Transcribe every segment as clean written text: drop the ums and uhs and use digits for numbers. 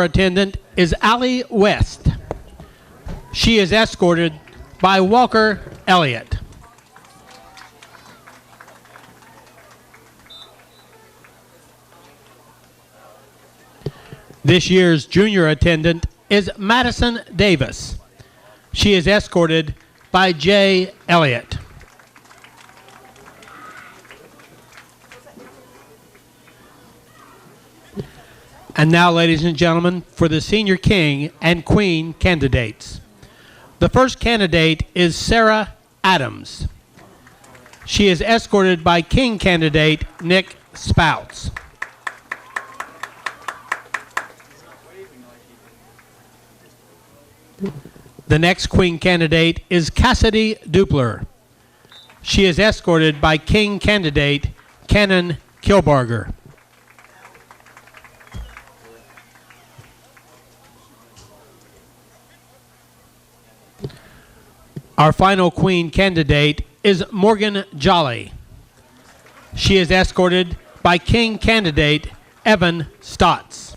Attendant is Allie West. She is escorted by Walker Elliott. This year's junior attendant is Madison Davis. She is escorted by Jay Elliott. And now, ladies and gentlemen, for the senior king and queen candidates. The first candidate is Sarah Adams. She is escorted by king candidate Nick Spouts. The next queen candidate is Cassidy Dupler. She is escorted by king candidate Cannon Kilbarger. Our final queen candidate is Morgan Jolly. She is escorted by king candidate Evan Stotts.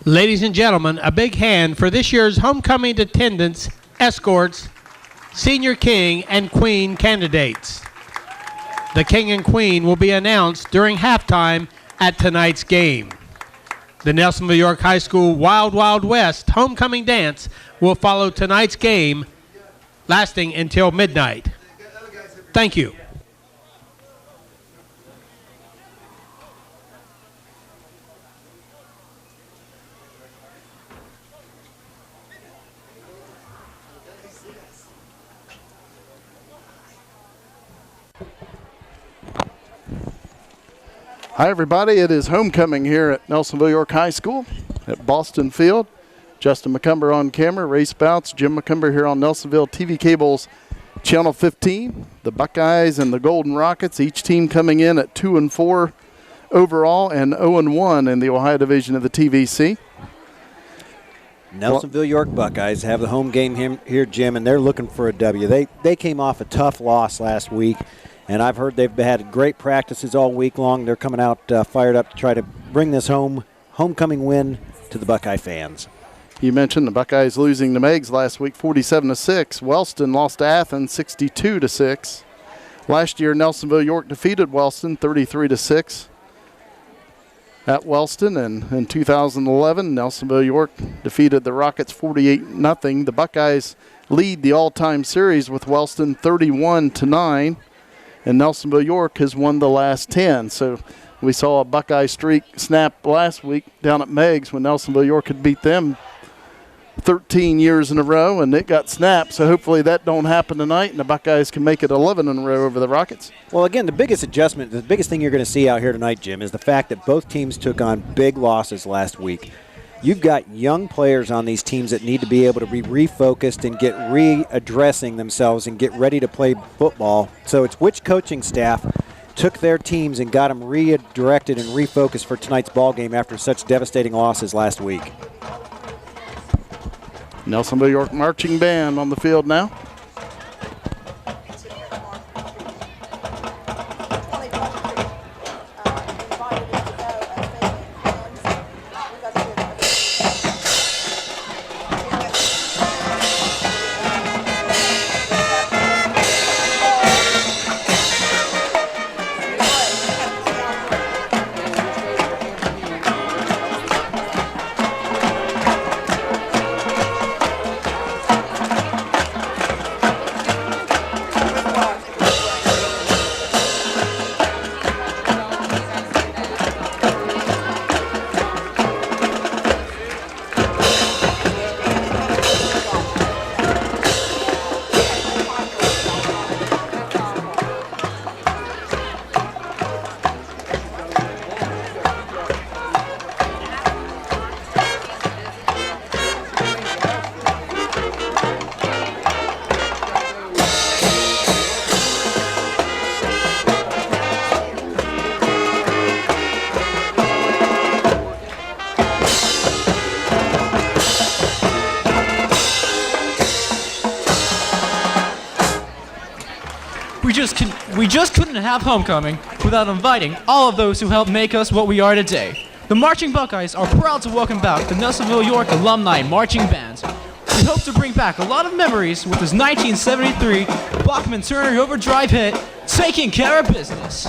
Ladies and gentlemen, a big hand for this year's homecoming attendants, escorts, senior king and queen candidates. The king and queen will be announced during halftime at tonight's game. The Nelsonville-York High School Wild Wild West homecoming dance will follow tonight's game, lasting until midnight. Thank you. Hi everybody, it is homecoming here at Nelsonville-York High School at Boston Field. Justin McCumber on camera, Ray Spouts, Jim McCumber here on Nelsonville TV Cable's Channel 15. The Buckeyes and the Golden Rockets, each team coming in at 2-4 overall and 0-1 in the Ohio Division of the TVC. Nelsonville-York Buckeyes have the home game here, Jim, and they're looking for a W. They came off a tough loss last week. And I've heard they've had great practices all week long. They're coming out fired up to try to bring this homecoming win to the Buckeye fans. You mentioned the Buckeyes losing to Meigs last week, 47-6. Wellston lost to Athens, 62-6. Last year, Nelsonville-York defeated Wellston, 33-6 at Wellston. And in 2011, Nelsonville-York defeated the Rockets 48-0. The Buckeyes lead the all-time series with Wellston 31-9. And Nelsonville-York has won the last 10. So we saw a Buckeye streak snap last week down at Meigs when Nelsonville-York had beat them 13 years in a row, and it got snapped. So hopefully that don't happen tonight, and the Buckeyes can make it 11 in a row over the Rockets. Well, again, the biggest adjustment, the biggest thing you're going to see out here tonight, Jim, is the fact that both teams took on big losses last week. You've got young players on these teams that need to be able to be refocused and get readdressing themselves and get ready to play football. So it's which coaching staff took their teams and got them redirected and refocused for tonight's ball game after such devastating losses last week. Nelsonville-York marching band on the field now. We just couldn't have homecoming without inviting all of those who helped make us what we are today. The Marching Buckeyes are proud to welcome back the Nelsonville-York Alumni Marching Band. We hope to bring back a lot of memories with this 1973 Bachman-Turner Overdrive hit, Taking Care of Business.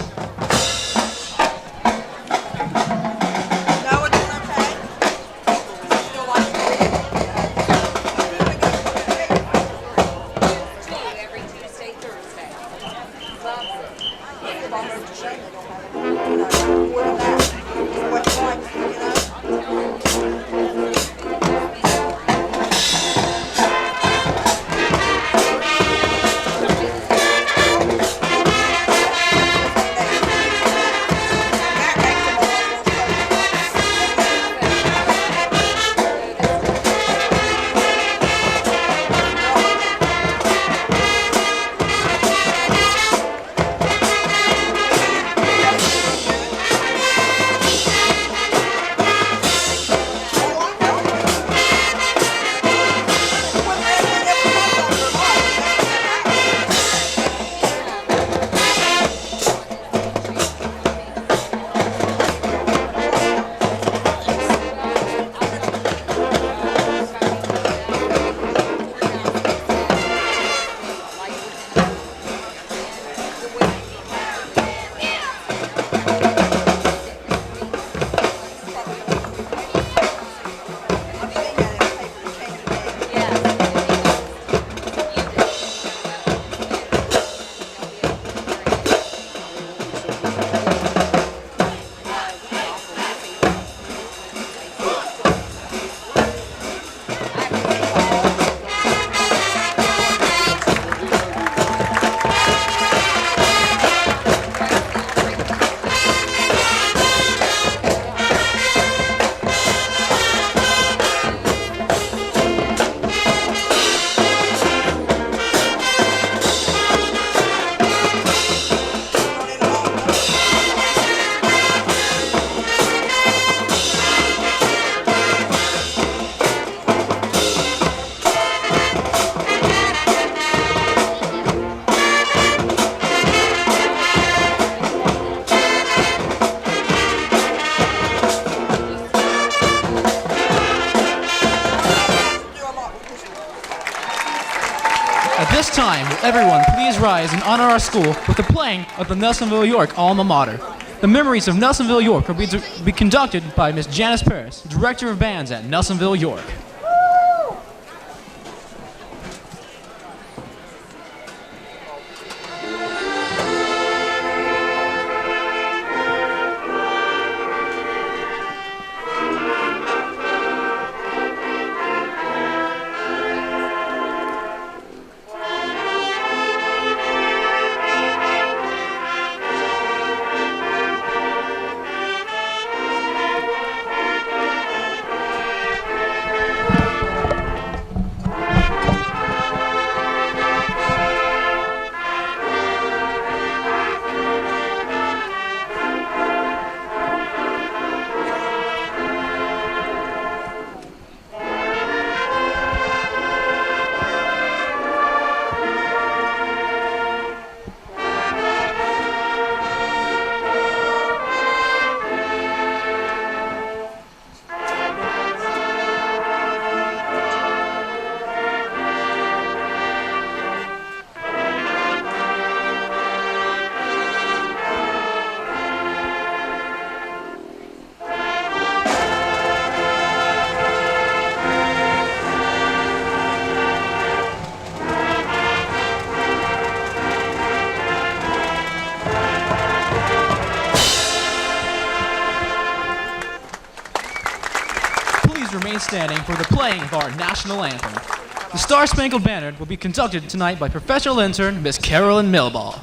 At this time, will everyone please rise and honor our school with the playing of the Nelsonville-York alma mater. The memories of Nelsonville-York will be conducted by Miss Janice Paris, Director of Bands at Nelsonville-York. Remain standing for the playing of our national anthem. The Star Spangled Banner will be conducted tonight by professional intern Miss Carolyn Millball.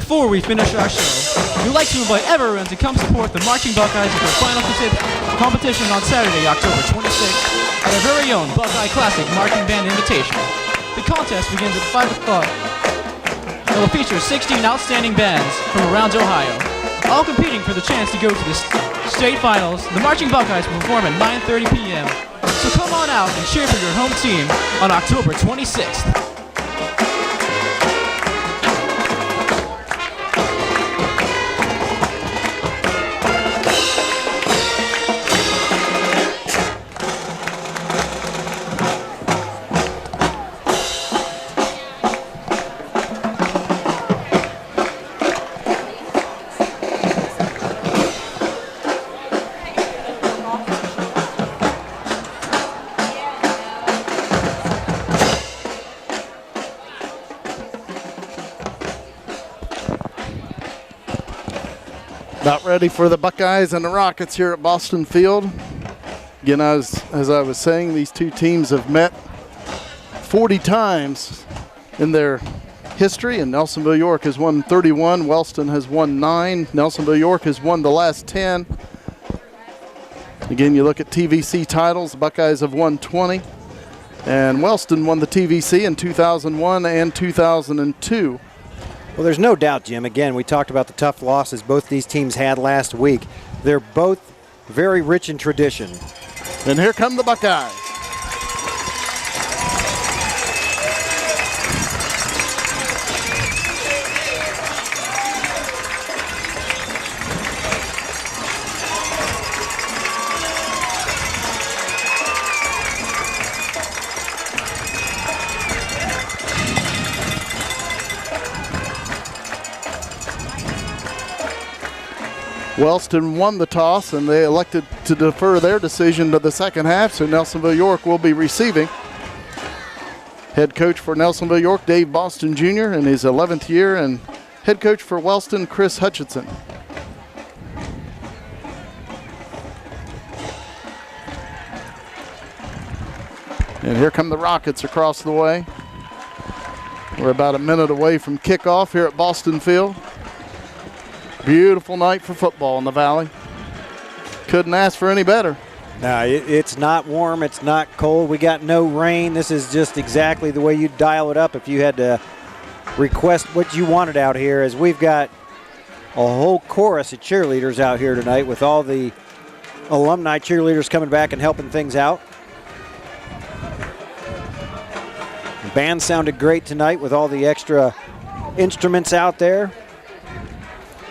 Before we finish our show, we'd like to invite everyone to come support the Marching Buckeyes at their final competition on Saturday, October 26th, at our very own Buckeye Classic Marching Band Invitation. The contest begins at 5 o'clock. It will feature 16 outstanding bands from around Ohio, all competing for the chance to go to the state finals. The Marching Buckeyes will perform at 9:30 p.m. So come on out and cheer for your home team on October 26th. About ready for the Buckeyes and the Rockets here at Boston Field. Again, as I was saying, these two teams have met 40 times in their history, and Nelsonville-York has won 31. Wellston has won 9. Nelsonville-York has won the last 10. Again, you look at TVC titles, the Buckeyes have won 20. And Wellston won the TVC in 2001 and 2002. Well, there's no doubt, Jim. Again, we talked about the tough losses both these teams had last week. They're both very rich in tradition. And here come the Buckeyes. Wellston won the toss, and they elected to defer their decision to the second half, so Nelsonville-York will be receiving. Head coach for Nelsonville-York, Dave Boston Jr., in his 11th year, and head coach for Wellston, Chris Hutchinson. And here come the Rockets across the way. We're about a minute away from kickoff here at Boston Field. Beautiful night for football in the Valley. Couldn't ask for any better. No, it's not warm. It's not cold. We got no rain. This is just exactly the way you'd dial it up if you had to request what you wanted out here, as we've got a whole chorus of cheerleaders out here tonight with all the alumni cheerleaders coming back and helping things out. The band sounded great tonight with all the extra instruments out there.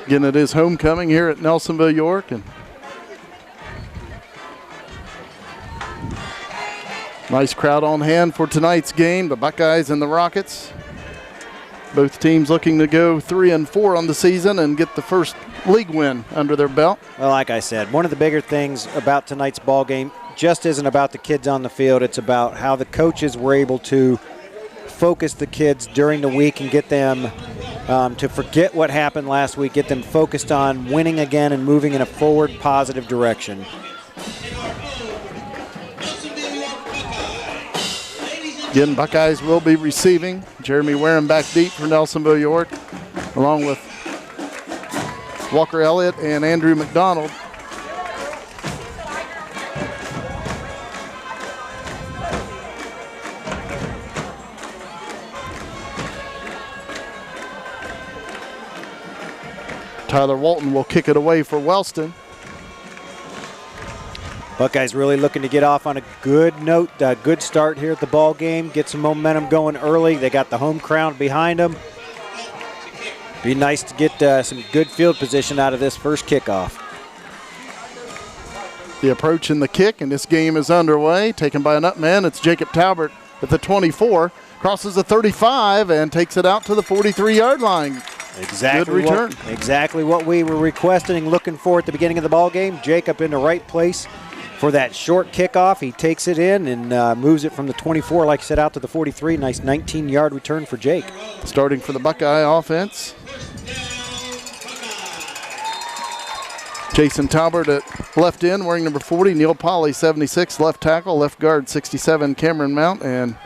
Again, it is homecoming here at Nelsonville-York, and nice crowd on hand for tonight's game. The Buckeyes and the Rockets. Both teams looking to go 3-4 on the season and get the first league win under their belt. Well, like I said, one of the bigger things about tonight's ball game just isn't about the kids on the field. It's about how the coaches were able to focus the kids during the week and get them to forget what happened last week, get them focused on winning again and moving in a forward, positive direction. Again, Buckeyes will be receiving. Jeremy Warren back deep for Nelsonville-York, along with Walker Elliott and Andrew McDonald. Tyler Walton will kick it away for Wellston. Buckeyes really looking to get off on a good note, a good start here at the ball game, get some momentum going early. They got the home crowd behind them. Be nice to get some good field position out of this first kickoff. The approach and the kick, and this game is underway. Taken by a nutman. It's Jacob Talbert at the 24, crosses the 35, and takes it out to the 43-yard line. Exactly. Good return. Exactly what we were requesting, looking for at the beginning of the ball game. Jacob in the right place for that short kickoff. He takes it in and moves it from the 24, like I said, out to the 43. Nice 19-yard return for Jake. Starting for the Buckeye offense, Jason Talbert at left end, wearing number 40. Neil Polly, 76, left tackle. Left guard, 67, Cameron Mount. And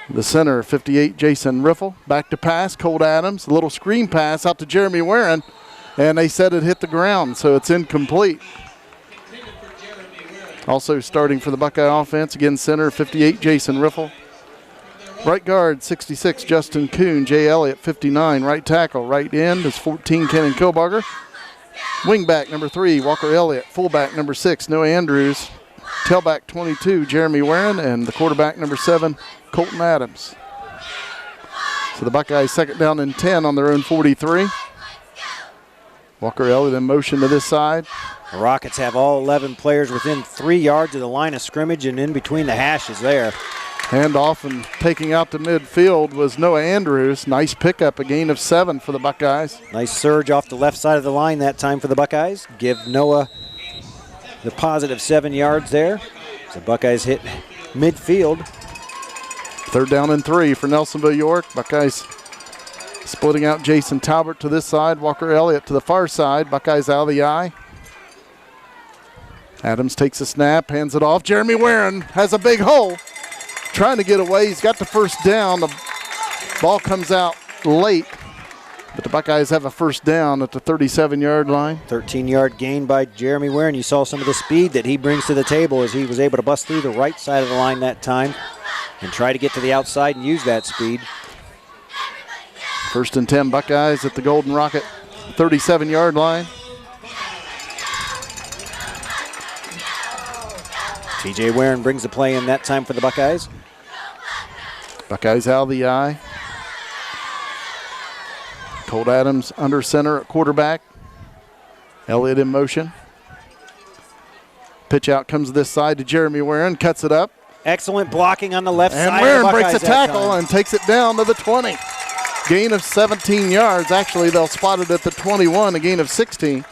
The center, 58, Jason Riffle. Back to pass, Colt Adams. A little screen pass out to Jeremy Warren, and they said it hit the ground, so it's incomplete. Also starting for the Buckeye offense, again center, 58, Jason Riffle. Right guard, 66, Justin Kuhn. Jay Elliott, 59. Right tackle, right end is 14, Kenan Kilbarger. Wingback, number 3, Walker Elliott. Fullback, number 6, Noah Andrews. Tailback, 22, Jeremy Warren. And the quarterback, number 7, Colton Adams. So the Buckeyes second down and 10 on their own 43. Walker Elliott in motion to this side. The Rockets have all 11 players within 3 yards of the line of scrimmage and in between the hashes there. Handoff and taking out to midfield was Noah Andrews. Nice pickup, a gain of 7 for the Buckeyes. Nice surge off the left side of the line that time for the Buckeyes. Give Noah the positive 7 yards there. So Buckeyes hit midfield. Third down and 3 for Nelsonville-York. Buckeyes splitting out Jason Talbert to this side, Walker Elliott to the far side. Buckeyes out of the eye. Adams takes a snap, hands it off. Jeremy Warren has a big hole. Trying to get away. He's got the first down. The ball comes out late, but the Buckeyes have a first down at the 37-yard line. 13-yard gain by Jeremy Warren. You saw some of the speed that he brings to the table as he was able to bust through the right side of the line that time and try to get to the outside and use that speed. First and 10 Buckeyes at the Golden Rocket 37-yard line. TJ Warren brings the play in that time for the Buckeyes. Buckeyes out of the eye. Colt Adams under center at quarterback. Elliott in motion. Pitch out comes this side to Jeremy Warren, cuts it up. Excellent blocking on the left side. And Warren breaks a tackle and takes it down to the 20. Gain of 17 yards. Actually, they'll spot it at the 21, a gain of 16.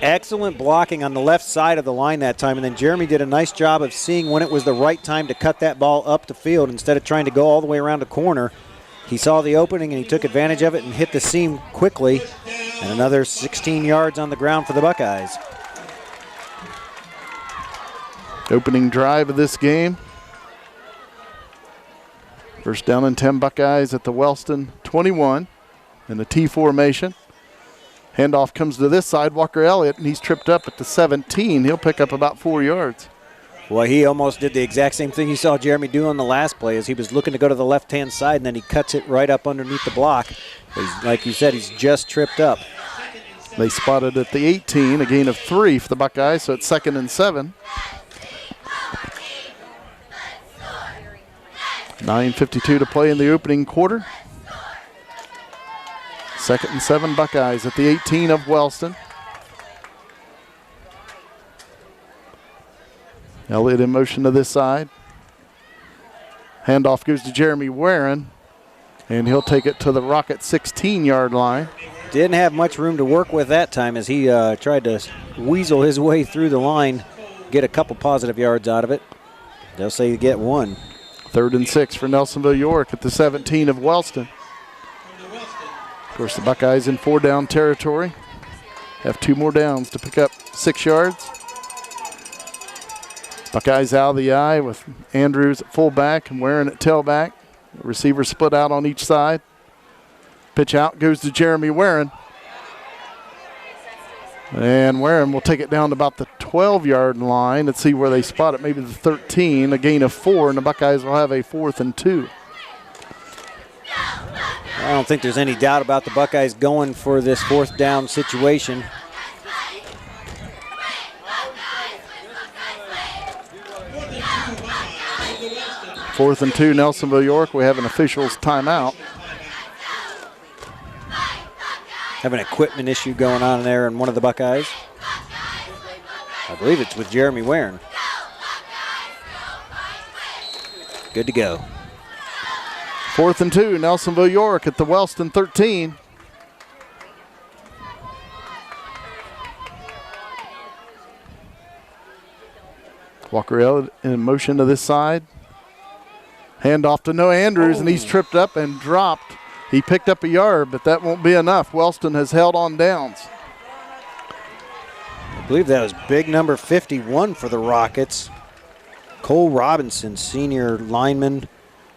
Excellent blocking on the left side of the line that time, and then Jeremy did a nice job of seeing when it was the right time to cut that ball up the field instead of trying to go all the way around the corner. He saw the opening and he took advantage of it and hit the seam quickly, and another 16 yards on the ground for the Buckeyes. Opening drive of this game. First down and 10 Buckeyes at the Wellston 21 in the T formation. Handoff comes to this side, Walker Elliott, and he's tripped up at the 17. He'll pick up about 4 yards. Well, he almost did the exact same thing you saw Jeremy do on the last play as he was looking to go to the left-hand side, and then he cuts it right up underneath the block. Like you said, he's just tripped up. They spotted at the 18, a gain of 3 for the Buckeyes, so it's 2nd and 7. 9:52 to play in the opening quarter. 2nd and 7 Buckeyes at the 18 of Wellston. Elliott in motion to this side. Handoff goes to Jeremy Warren, and he'll take it to the Rocket 16-yard line. Didn't have much room to work with that time as he tried to weasel his way through the line, get a couple positive yards out of it. They'll say you get 1. 3rd and 6 for Nelsonville-York at the 17 of Wellston. Of course, the Buckeyes in 4-down territory. Have 2 more downs to pick up 6 yards. Buckeyes out of the eye with Andrews at fullback and Warren at tailback. The receivers split out on each side. Pitch out goes to Jeremy Warren. And Warren will take it down to about the 12-yard line. Let's see where they spot it, maybe the 13, a gain of 4, and the Buckeyes will have a 4th and 2. I don't think there's any doubt about the Buckeyes going for this 4th down situation. Fourth and 2, Nelsonville-York. We have an official's timeout. Have an equipment issue going on there in one of the Buckeyes. I believe it's with Jeremy Warren. Good to go. 4th and 2, Nelsonville-York at the Wellston 13. Walker Elliott in motion to this side. Handoff to Noah Andrews, and he's tripped up and dropped. He picked up a yard, but that won't be enough. Wellston has held on downs. I believe that was big number 51 for the Rockets. Cole Robinson, senior lineman,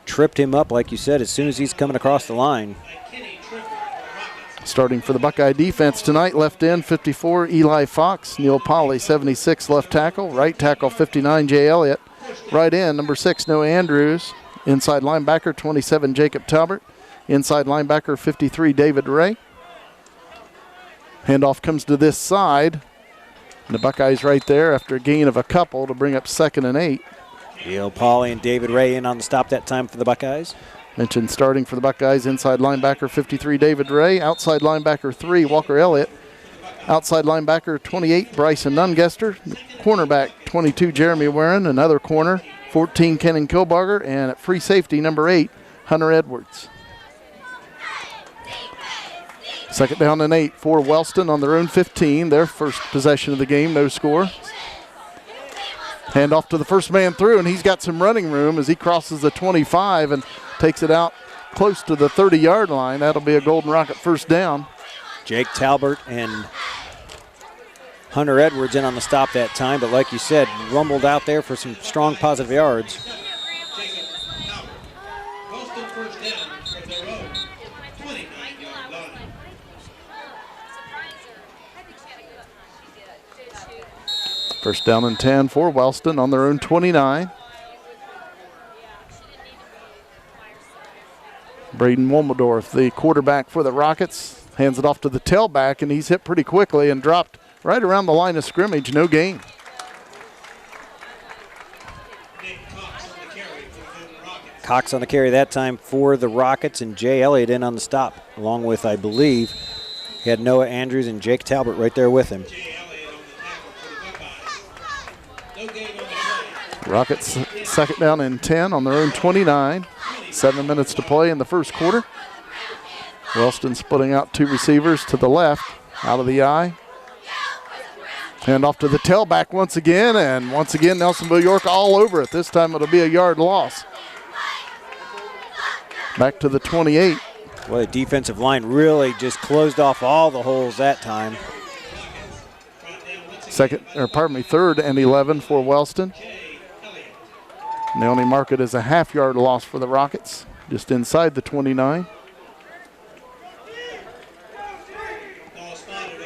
tripped him up, like you said, as soon as he's coming across the line. Starting for the Buckeye defense tonight, left end 54, Eli Fox. Neil Polly, 76, left tackle. Right tackle, 59, Jay Elliott. Right end, number 6, Noah Andrews. Inside linebacker, 27, Jacob Talbert. Inside linebacker, 53, David Ray. Handoff comes to this side. And the Buckeyes right there after a gain of a couple to bring up 2nd and 8. Neil Polly and David Ray in on the stop that time for the Buckeyes. Mentioned starting for the Buckeyes, inside linebacker 53, David Ray. Outside linebacker 3, Walker Elliott. Outside linebacker 28, Bryson Nungester. Cornerback 22, Jeremy Warren. Another corner, 14, Kenan Kilbarger. And at free safety, number 8, Hunter Edwards. 2nd down and 8 for Wellston on their own 15. Their first possession of the game, no score. Hand off to the first man through, and he's got some running room as he crosses the 25 and takes it out close to the 30-yard line. That'll be a Golden Rocket first down. Jake Talbert and Hunter Edwards in on the stop that time, but like you said, rumbled out there for some strong positive yards. First down and 10 for Wellston on their own 29. Braden Wommeldorf, the quarterback for the Rockets, hands it off to the tailback, and he's hit pretty quickly and dropped right around the line of scrimmage, no gain. Cox on the carry that time for the Rockets, and Jay Elliott in on the stop, along with, I believe, he had Noah Andrews and Jake Talbot right there with him. Rockets 2nd down and 10 on their own 29. 7 minutes to play in the first quarter. Wellston splitting out 2 receivers to the left, out of the eye. Hand off to the tailback once again, and once again Nelsonville-York all over it. This time it'll be a yard loss. Back to the 28. Well, the defensive line really just closed off all the holes that time. 3rd and 11 for Wellston. And they only mark it as a half-yard loss for the Rockets, just inside the 29.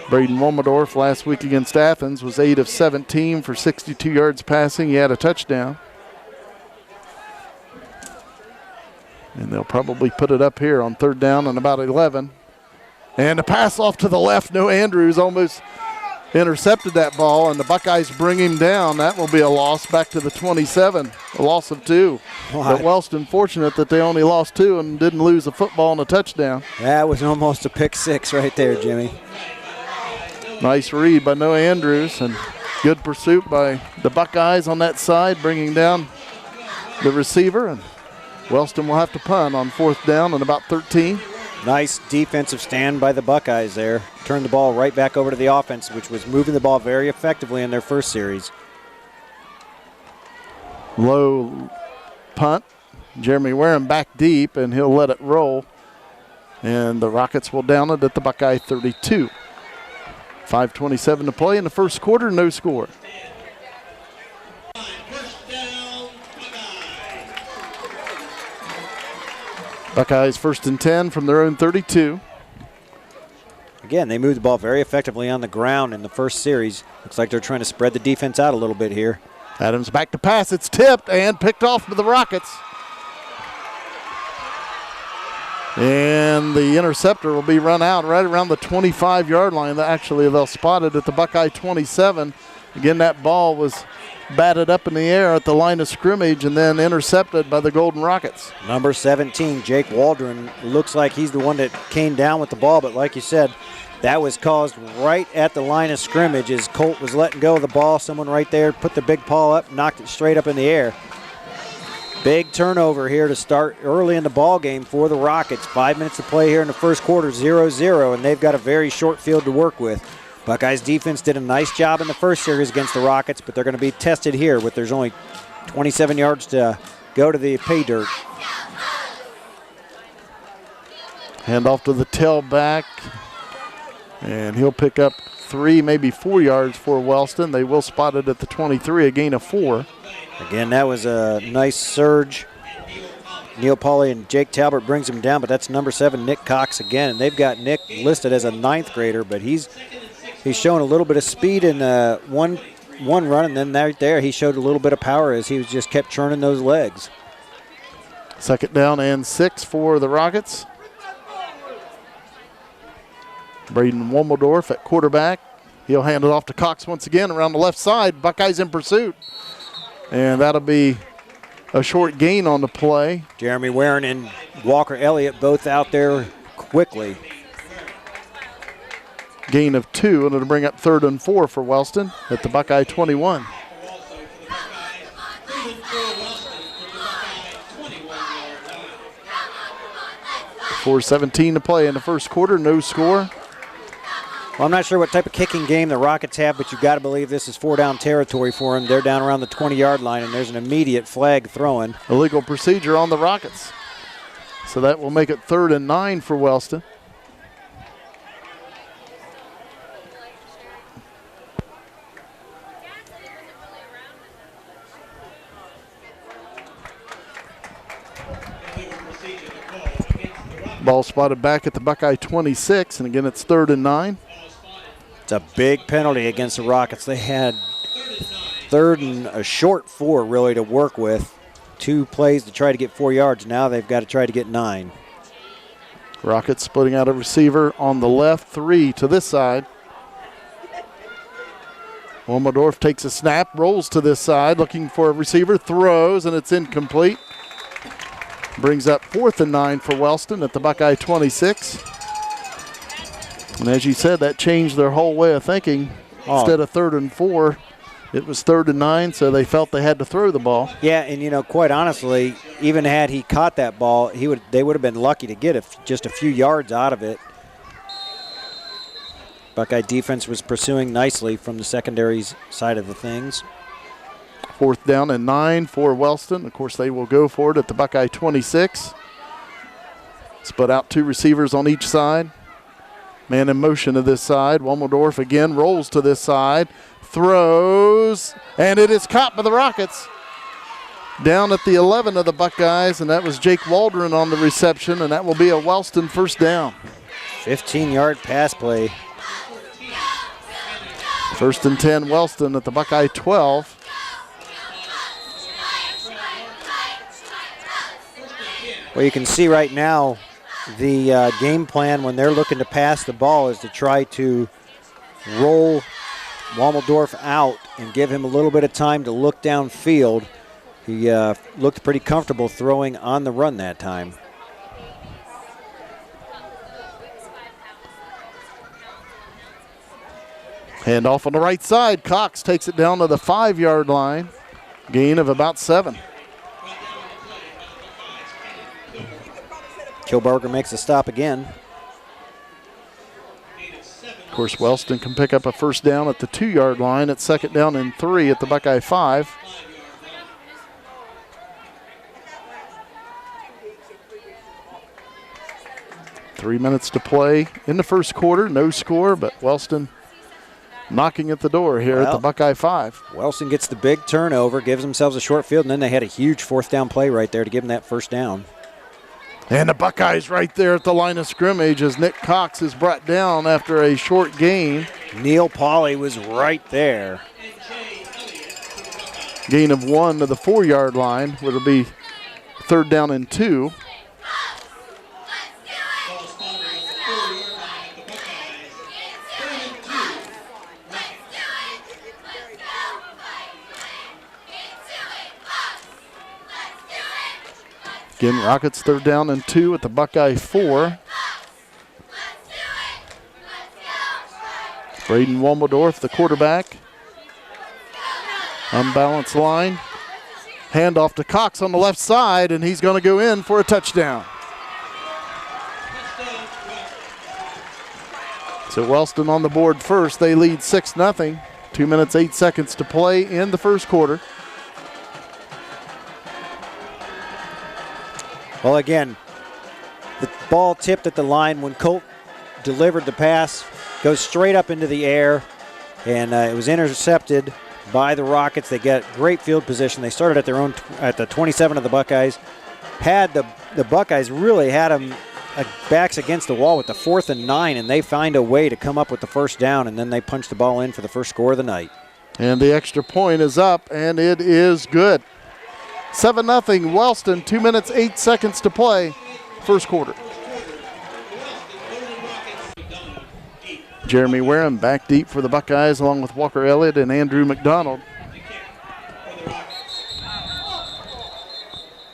Braden Wommeldorf last week against Athens was 8 of 17 for 62 yards passing. He had a touchdown. And they'll probably put it up here on 3rd down and about 11. And a pass off to the left. No Andrews almost intercepted that ball, and the Buckeyes bring him down. That will be a loss back to the 27, a loss of 2. But Wellston fortunate that they only lost 2 and didn't lose a football and a touchdown. That was almost a pick 6 right there, Jimmy. Nice read by Noah Andrews, and good pursuit by the Buckeyes on that side, bringing down the receiver. And Wellston will have to punt on 4th down and about 13. Nice defensive stand by the Buckeyes there. Turned the ball right back over to the offense, which was moving the ball very effectively in their first series. Low punt. Jeremy Warren back deep, and he'll let it roll. And the Rockets will down it at the Buckeye 32. 5:27 to play in the first quarter, no score. Buckeyes 1st and 10 from their own 32. Again, they moved the ball very effectively on the ground in the first series. Looks like they're trying to spread the defense out a little bit here. Adams back to pass. It's tipped and picked off by the Rockets. And the interceptor will be run out right around the 25-yard line. Actually, they'll spot it at the Buckeye 27. Again, that ball was batted up in the air at the line of scrimmage and then intercepted by the Golden Rockets. Number 17, Jake Waldron, looks like he's the one that came down with the ball, but like you said, that was caused right at the line of scrimmage as Colt was letting go of the ball. Someone right there put the big paw up, knocked it straight up in the air. Big turnover here to start early in the ball game for the Rockets. 5 minutes to play here in the first quarter, 0-0, and they've got a very short field to work with. Buckeyes defense did a nice job in the first series against the Rockets, but they're going to be tested here with there's only 27 yards to go to the pay dirt. Hand off to the tailback. And he'll pick up 3, maybe 4 yards for Wellston. They will spot it at the 23, a gain of 4. Again, that was a nice surge. Neil Pauly and Jake Talbot brings him down, but that's number 7, Nick Cox again. And they've got Nick listed as a 9th grader, but he's shown a little bit of speed in one run, and then right there he showed a little bit of power as he was just kept churning those legs. 2nd down and 6 for the Rockets. Braden Womeldorf at quarterback. He'll hand it off to Cox once again around the left side. Buckeyes in pursuit. And that'll be a short gain on the play. Jeremy Warren and Walker Elliott both out there quickly. Gain of 2, and it'll bring up 3rd and 4 for Wellston at the Buckeye 21. .4:17 to play in the first quarter, no score. Well, I'm not sure what type of kicking game the Rockets have, but you've got to believe this is 4-down territory for them. They're down around the 20-yard line, and there's an immediate flag thrown. Illegal procedure on the Rockets. So that will make it 3rd and 9 for Wellston. Ball spotted back at the Buckeye 26, and again it's 3rd and 9. It's a big penalty against the Rockets. They had 3rd and a short 4 really to work with. 2 plays to try to get 4 yards. Now they've got to try to get 9. Rockets splitting out a receiver on the left, 3 to this side. Womeldorf takes a snap, rolls to this side, looking for a receiver, throws, and it's incomplete. Brings up 4th and 9 for Wellston at the Buckeye 26. And as you said, that changed their whole way of thinking. Instead of 3rd and 4, it was 3rd and 9, so they felt they had to throw the ball. Yeah, and quite honestly, even had he caught that ball, they would have been lucky to get just a few yards out of it. Buckeye defense was pursuing nicely from the secondary side of the things. 4th down and 9 for Wellston. Of course, they will go for it at the Buckeye 26. Split out 2 receivers on each side. Man in motion to this side. Womeldorf again rolls to this side, throws, and it is caught by the Rockets. Down at the 11 of the Buckeyes, and that was Jake Waldron on the reception, and that will be a Wellston 1st down. 15-yard pass play. 1st and 10 Wellston at the Buckeye 12. Well, you can see right now the game plan when they're looking to pass the ball is to try to roll Womeldorf out and give him a little bit of time to look downfield. He looked pretty comfortable throwing on the run that time. Handoff on the right side. Cox takes it down to the 5-yard line. Gain of about 7. Kilberger makes a stop again. Of course, Wellston can pick up a 1st down at the 2-yard line. It's 2nd down and 3 at the Buckeye 5. Three minutes to play in the first quarter. No score, but Wellston knocking at the door here at the Buckeye 5. Wellston gets the big turnover, gives themselves a short field, and then they had a huge 4th down play right there to give them that 1st down. And the Buckeyes right there at the line of scrimmage as Nick Cox is brought down after a short gain. Neil Pauly was right there. Gain of 1 to the 4-yard line, which will be 3rd down and 2. Again, Rockets 3rd down and 2 at the Buckeye 4. Braden Womeldorf, the quarterback. Unbalanced line. Handoff to Cox on the left side, and he's going to go in for a touchdown. So Wellston on the board first. They lead 6-0. 2 minutes, 8 seconds to play in the first quarter. Well, again, the ball tipped at the line when Colt delivered the pass. goes straight up into the air, and it was intercepted by the Rockets. They get great field position. They started at their own at the 27 of the Buckeyes. Had the Buckeyes really had them backs against the wall with the 4th and 9, and they find a way to come up with the first down, and then they punch the ball in for the first score of the night. And the extra point is up, and it is good. 7-0 Wellston, 2 minutes, 8 seconds to play, first quarter. Jeremy Wareham back deep for the Buckeyes along with Walker Elliott and Andrew McDonald.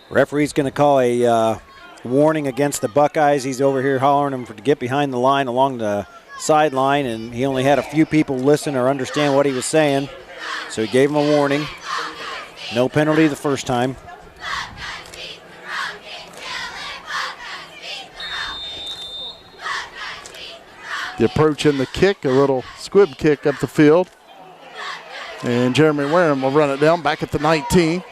Referee's going to call a warning against the Buckeyes. He's over here hollering them to get behind the line along the sideline, and he only had a few people listen or understand what he was saying, so he gave him a warning. No penalty the first time. The approach and the kick, a little squib kick up the field. And Jeremy Wareham will run it down back at the 19.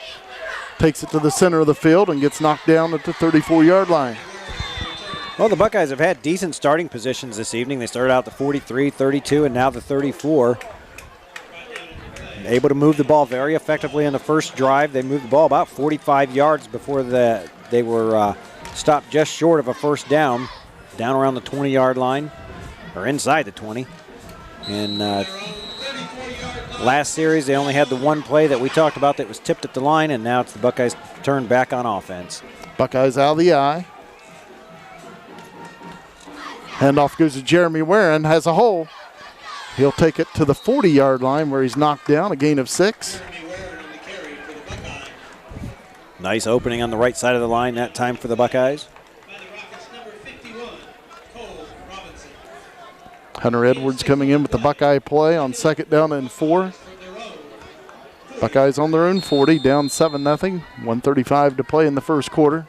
Takes it to the center of the field and gets knocked down at the 34-yard line. Well, the Buckeyes have had decent starting positions this evening. They started out the 43, 32, and now the 34. Able to move the ball very effectively on the first drive. They moved the ball about 45 yards before they were stopped just short of a first down around the 20-yard line, or inside the 20. And last series, they only had the one play that we talked about that was tipped at the line, and now it's the Buckeyes' turn back on offense. Buckeyes out of the eye. Handoff goes to Jeremy Warren, has a hole. He'll take it to the 40-yard line where he's knocked down, a gain of 6. Nice opening on the right side of the line that time for the Buckeyes. Hunter Edwards coming in with the Buckeye play on 2nd down and 4. Buckeyes on their own 40, down 7-0. 1:35 to play in the first quarter.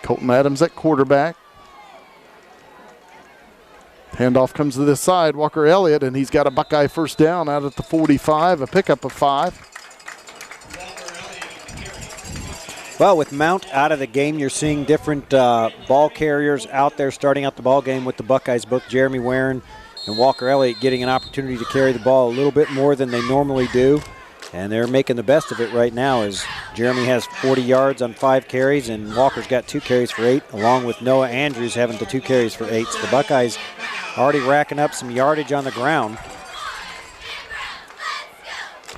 Colton Adams at quarterback. Handoff comes to this side, Walker Elliott, and he's got a Buckeye first down out at the 45, a pickup of 5. Well, with Mount out of the game, you're seeing different ball carriers out there starting out the ball game with the Buckeyes. Both Jeremy Warren and Walker Elliott getting an opportunity to carry the ball a little bit more than they normally do. And they're making the best of it right now as Jeremy has 40 yards on 5 carries and Walker's got 2 carries for 8, along with Noah Andrews having the 2 carries for 8. So the Buckeyes already racking up some yardage on the ground.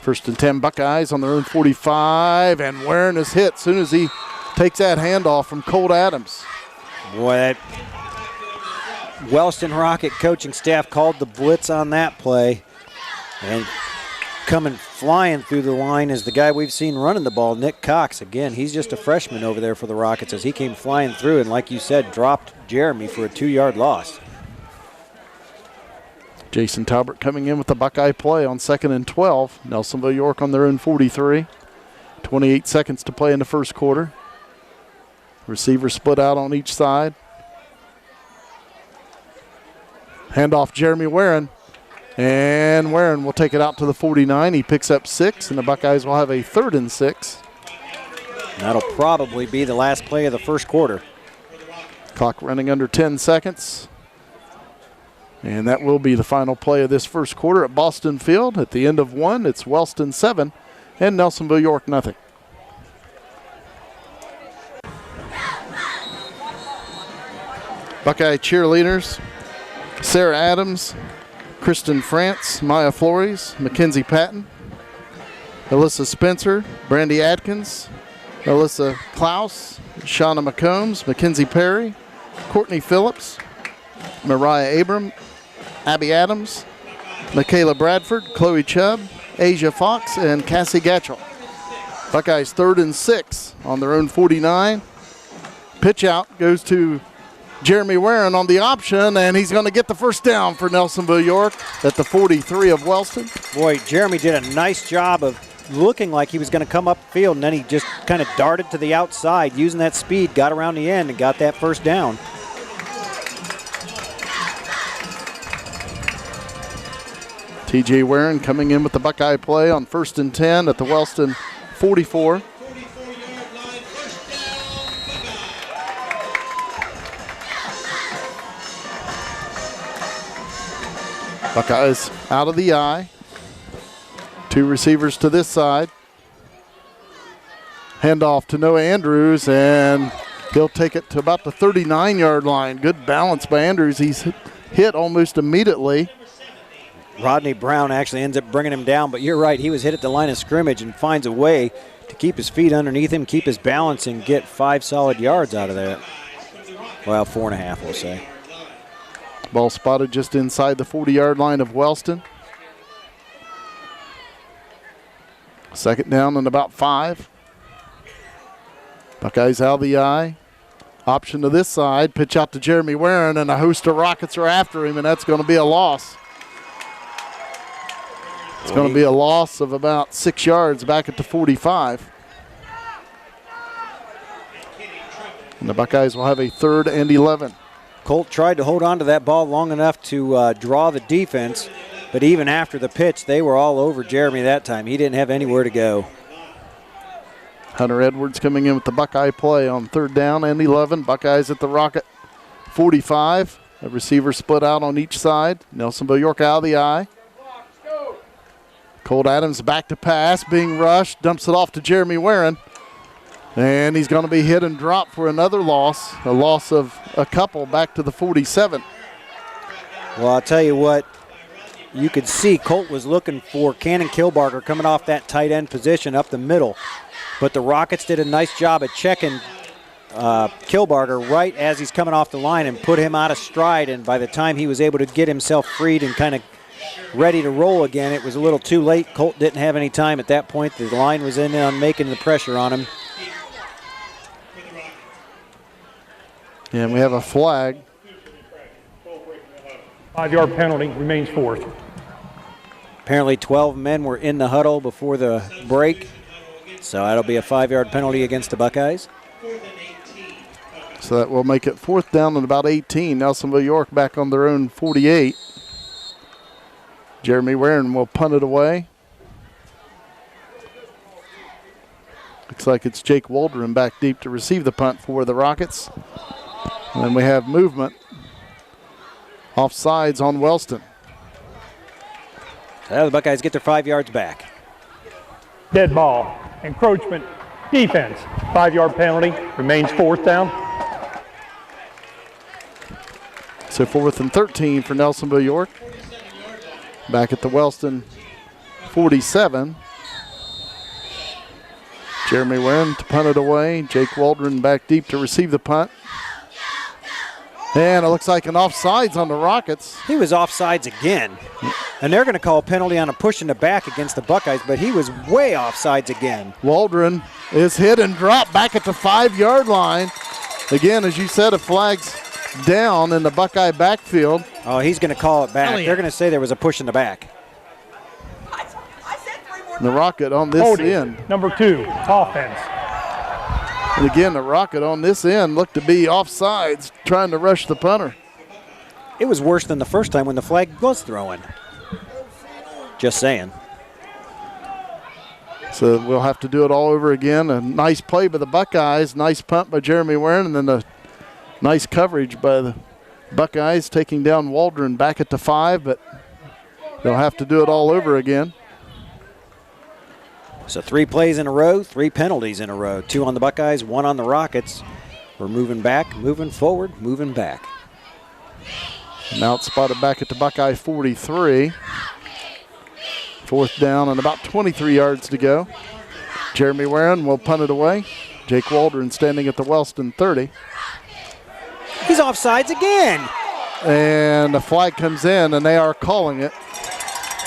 1st and 10 Buckeyes on their own 45, and Warren is hit as soon as he takes that handoff from Colt Adams. Boy, that Wellston Rocket coaching staff called the blitz on that play. And coming flying through the line is the guy we've seen running the ball, Nick Cox. Again, he's just a freshman over there for the Rockets as he came flying through and, like you said, dropped Jeremy for a 2-yard loss. Jason Talbert coming in with the Buckeye play on 2nd and 12. Nelsonville-York on their own 43. 28 seconds to play in the first quarter. Receivers split out on each side. Handoff Jeremy Warren. And Warren will take it out to the 49. He picks up 6, and the Buckeyes will have a 3rd and 6. That'll probably be the last play of the first quarter. Clock running under 10 seconds. And that will be the final play of this first quarter at Boston Field. At the end of 1, it's Wellston 7 and Nelsonville-York nothing. Buckeye cheerleaders, Sarah Adams, Kristen France, Maya Flores, Mackenzie Patton, Alyssa Spencer, Brandy Atkins, Alyssa Klaus, Shauna McCombs, Mackenzie Perry, Courtney Phillips, Mariah Abram, Abby Adams, Michaela Bradford, Chloe Chubb, Asia Fox, and Cassie Gatchell. Buckeyes 3rd and 6 on their own 49. Pitch out goes to Jeremy Warren on the option, and he's going to get the first down for Nelsonville-York at the 43 of Wellston. Boy, Jeremy did a nice job of looking like he was going to come up field, and then he just kind of darted to the outside, using that speed, got around the end, and got that first down. T.J. Warren coming in with the Buckeye play on 1st and 10 at the Wellston 44. Buckeyes out of the eye. 2 receivers to this side. Handoff to Noah Andrews, and he'll take it to about the 39-yard line. Good balance by Andrews. He's hit almost immediately. Rodney Brown actually ends up bringing him down, but you're right. He was hit at the line of scrimmage and finds a way to keep his feet underneath him, keep his balance, and get 5 solid yards out of that. Well, 4.5, we'll say. Ball spotted just inside the 40-yard line of Wellston. Second down and about 5. Buckeyes out of the eye. Option to this side. Pitch out to Jeremy Warren, and a host of Rockets are after him, and that's going to be a loss. It's going to be a loss of about 6 yards back at the 45. And the Buckeyes will have a 3rd and 11. Colt tried to hold on to that ball long enough to draw the defense, but even after the pitch, they were all over Jeremy that time. He didn't have anywhere to go. Hunter Edwards coming in with the Buckeye play on 3rd down and 11. Buckeyes at the Rocket 45. A receiver split out on each side. Nelsonville-York out of the eye. Colt Adams back to pass, being rushed, dumps it off to Jeremy Warren. And he's going to be hit and dropped for another loss, a loss of a couple back to the 47. Well, I'll tell you what, you could see Colt was looking for Cannon Kilbarger coming off that tight end position up the middle. But the Rockets did a nice job at checking Kilbarger right as he's coming off the line and put him out of stride. And by the time he was able to get himself freed and kind of ready to roll again, it was a little too late. Colt didn't have any time at that point. The line was in on making the pressure on him. And we have a flag. 5-yard penalty, remains 4th. Apparently 12 men were in the huddle before the break. So that'll be a 5-yard penalty against the Buckeyes. So that will make it 4th down and about 18. Nelsonville-York back on their own 48. Jeremy Warren will punt it away. Looks like it's Jake Waldron back deep to receive the punt for the Rockets. And then we have movement. Offsides on Wellston. So the Buckeyes get their 5 yards back. Dead ball, encroachment, defense. 5-yard penalty, remains 4th down. So 4th and 13 for Nelsonville-York. Back at the Wellston 47. Jeremy Warren to punt it away. Jake Waldron back deep to receive the punt. And it looks like an offsides on the Rockets. He was offsides again. And they're going to call a penalty on a push in the back against the Buckeyes, but he was way offsides again. Waldron is hit and dropped back at the 5-yard line. Again, as you said, a flag's down in the Buckeye backfield. Oh, he's going to call it back. They're going to say there was a push in the back. And the Rocket on this Holding, end. number 2, offense. And again, the Rocket on this end looked to be offsides, trying to rush the punter. It was worse than the first time when the flag was thrown. Just saying. So we'll have to do it all over again. A nice play by the Buckeyes, nice punt by Jeremy Warren, and then a nice coverage by the Buckeyes taking down Waldron back at the 5, but they'll have to do it all over again. So 3 plays in a row, 3 penalties in a row. 2 on the Buckeyes, 1 on the Rockets. We're moving back, moving forward, moving back. Now it's spotted back at the Buckeye 43. 4th down and about 23 yards to go. Jeremy Warren will punt it away. Jake Waldron standing at the Wellston 30. He's offsides again. And the flag comes in, and they are calling it.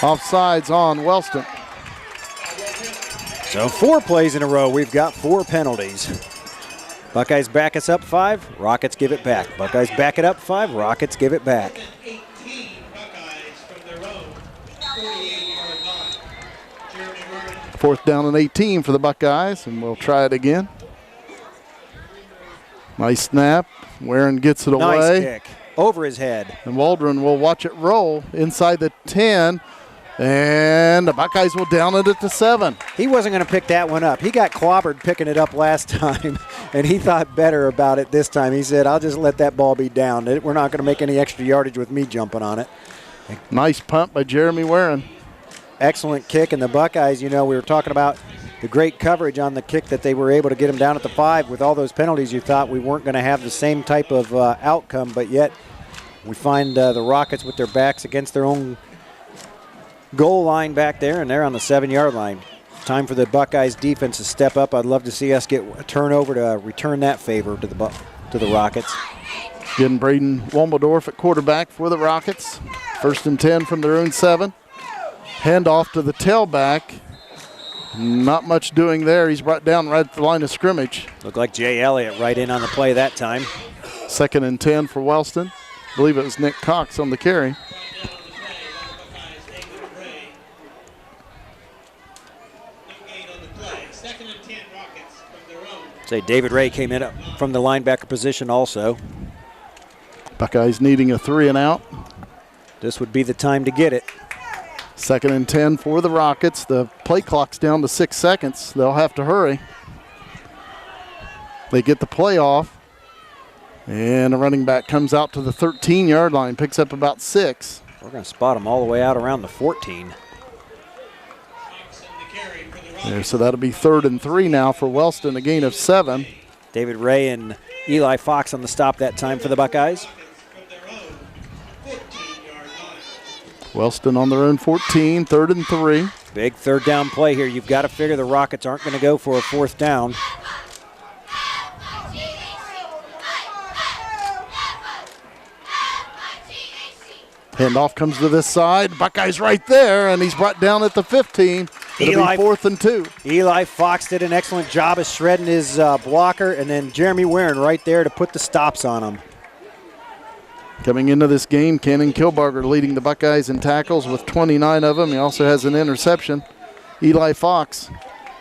Offsides on Wellston. So 4 plays in a row, we've got 4 penalties. Buckeyes back us up 5, Rockets give it back. Buckeyes back it up 5, Rockets give it back. 4th down and 18 for the Buckeyes, and we'll try it again. Nice snap. Warren gets it away. Nice kick over his head. And Waldron will watch it roll inside the 10. And the Buckeyes will down it at the 7. He wasn't going to pick that one up. He got clobbered picking it up last time, and he thought better about it this time. He said, I'll just let that ball be down. We're not going to make any extra yardage with me jumping on it. Nice punt by Jeremy Warren. Excellent kick, and the Buckeyes, we were talking about the great coverage on the kick that they were able to get him down at the 5. With all those penalties, you thought we weren't going to have the same type of outcome, but yet we find the Rockets with their backs against their own goal line back there, and they're on the 7-yard line. Time for the Buckeyes defense to step up. I'd love to see us get a turnover to return that favor to the Rockets. Getting Braden Wombeldorf at quarterback for the Rockets. 1st and 10 from their own 7. Handoff to the tailback. Not much doing there. He's brought down right at the line of scrimmage. Looked like Jay Elliott right in on the play that time. 2nd and 10 for Wellston. I believe it was Nick Cox on the carry. Say David Ray came in from the linebacker position also. Buckeyes needing a 3 and out. This would be the time to get it. 2nd and 10 for the Rockets. The play clock's down to 6 seconds. They'll have to hurry. They get the play off. And the running back comes out to the 13-yard line, picks up about 6. We're going to spot him all the way out around the 14. There, so that'll be 3rd and 3 now for Wellston, a gain of 7. David Ray and Eli Fox on the stop that time for the Buckeyes. Wellston on their own 14, 3rd and 3. Big 3rd down play here. You've got to figure the Rockets aren't going to go for a 4th down. Handoff comes to this side. Buckeyes right there, and he's brought down at the 15. It'll be 4th and 2. Eli Fox did an excellent job of shredding his blocker, and then Jeremy Warren right there to put the stops on him. Coming into this game, Cannon Kilbarger leading the Buckeyes in tackles with 29 of them. He also has an interception. Eli Fox,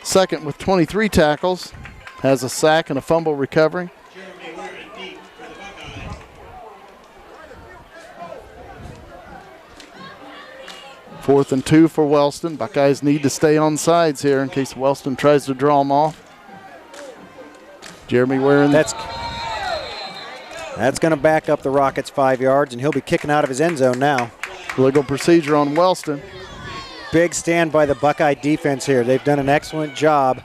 2nd with 23 tackles, has a sack and a fumble recovery. 4th and 2 for Wellston. Buckeyes need to stay on sides here in case Wellston tries to draw them off. Jeremy Warren. That's going to back up the Rockets 5 yards, and he'll be kicking out of his end zone now. Legal procedure on Wellston. Big stand by the Buckeye defense here. They've done an excellent job,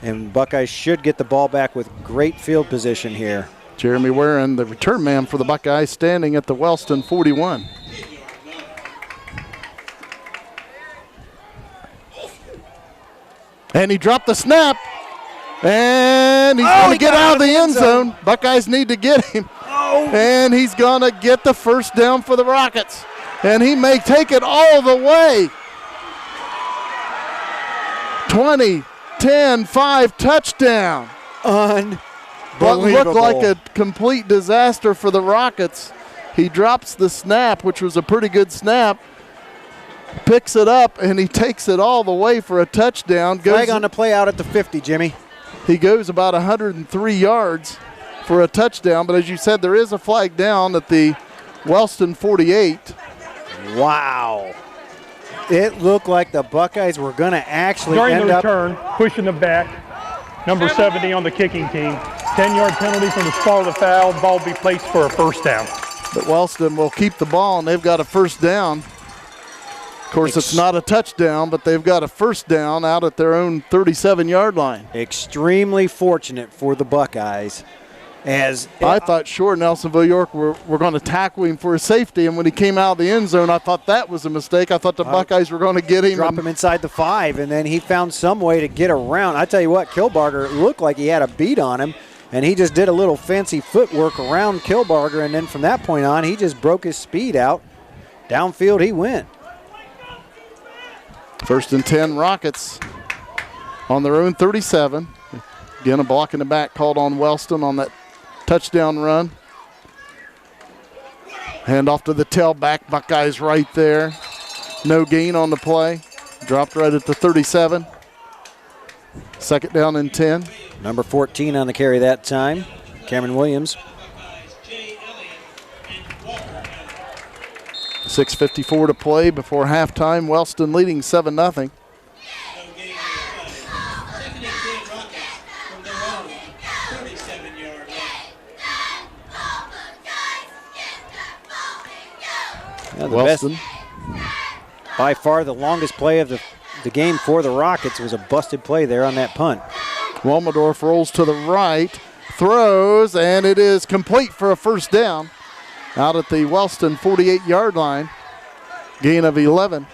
and Buckeyes should get the ball back with great field position here. Jeremy Warren, the return man for the Buckeyes, standing at the Wellston 41. And he dropped the snap. And he's going to get out of the end zone. Buckeyes need to get him. And he's going to get the 1st down for the Rockets. And he may take it all the way. 20, 10, 5, touchdown. Unbelievable. What looked like a complete disaster for the Rockets. He drops the snap, which was a pretty good snap. Picks it up, and he takes it all the way for a touchdown. Flag on the play out at the 50, Jimmy. He goes about 103 yards for a touchdown, but as you said, there is a flag down at the Wellston 48. Wow. It looked like the Buckeyes were going to actually During the return, pushing them back. Number 70 on the kicking team. 10-yard penalty from the spot of the foul. Ball will be placed for a 1st down. But Wellston will keep the ball, and they've got a 1st down. Of course, it's not a touchdown, but they've got a 1st down out at their own 37-yard line. Extremely fortunate for the Buckeyes. As I thought sure Nelsonville-York were going to tackle him for a safety, and when he came out of the end zone, I thought that was a mistake. I thought the Buckeyes were going to get him. Drop him inside the 5, and then he found some way to get around. I tell you what, Kilbarger looked like he had a beat on him, and he just did a little fancy footwork around Kilbarger, and then from that point on, he just broke his speed out. Downfield he went. 1st and 10 Rockets on their own 37. Again, a block in the back called on Wellston on that touchdown run. Hand off to the tailback. Buckeyes right there. No gain on the play. Dropped right at the 37. 2nd down and 10. Number 14 on the carry that time, Cameron Williams. 6:54 to play before halftime. Wellston leading 7-0. The Wellston. By far the longest play of the game for the Rockets was a busted play there on that punt. Walmerdorf rolls to the right, throws, and it is complete for a first down out at the Wellston 48-yard line. Gain of 11.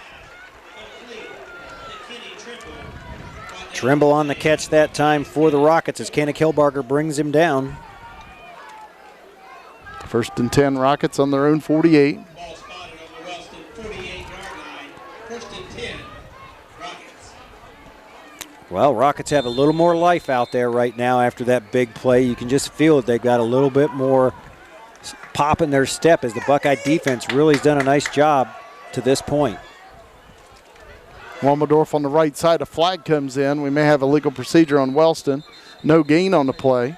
Trimble on the catch that time for the Rockets as Kenny Kilbarger brings him down. First and 10 Rockets on their own 48. Ball spotted on the Wellston 48-yard line. First and 10, Rockets. Well, Rockets have a little more life out there right now after that big play. You can just feel it. They've got a little bit more pop in their step as the Buckeye defense really has done a nice job to this point. Walmerdorf on the right side. A flag comes in. We may have a legal procedure on Wellston. No gain on the play.